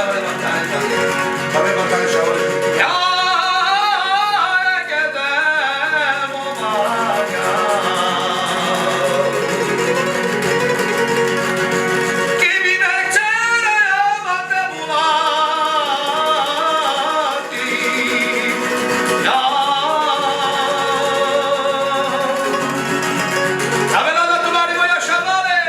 shavale matane tane. Tabe matane shavale. Ya kedemo maya. Kimi mecere amate bulati. Ya. Tabe la tumari voya shavale.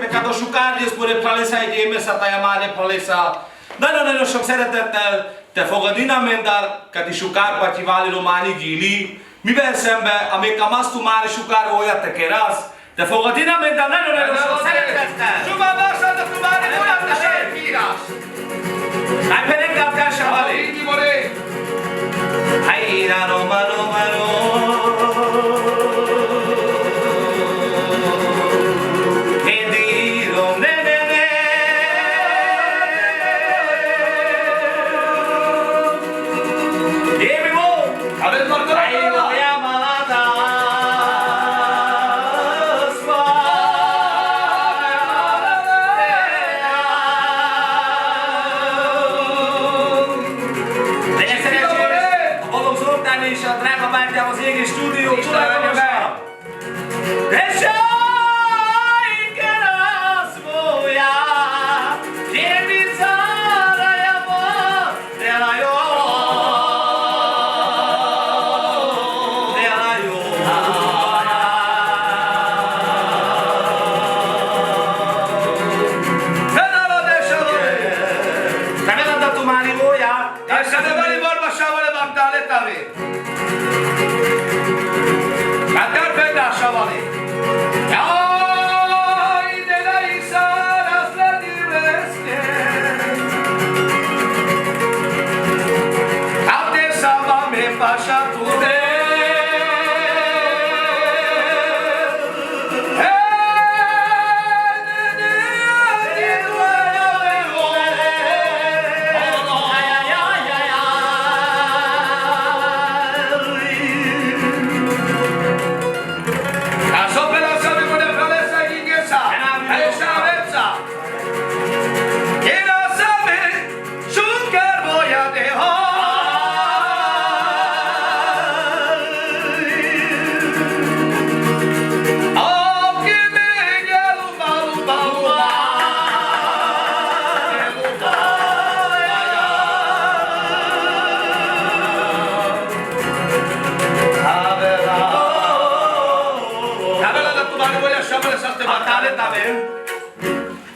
Pecado sukárius por pralesa idémesa tajamale pralesa. Nagyon sok szeretettel te fogadina mendar kati sukár pativali romani gili. Mivel szembe, amik a masztumali sukárója te kerasz, te fogadina mendar nagyon sok szeretettel. Suba basa da tumari voya te shavale. Hai perengat ka shavale. Igi more. Hai rano malo malo. Voy a llamar a esa Matale también.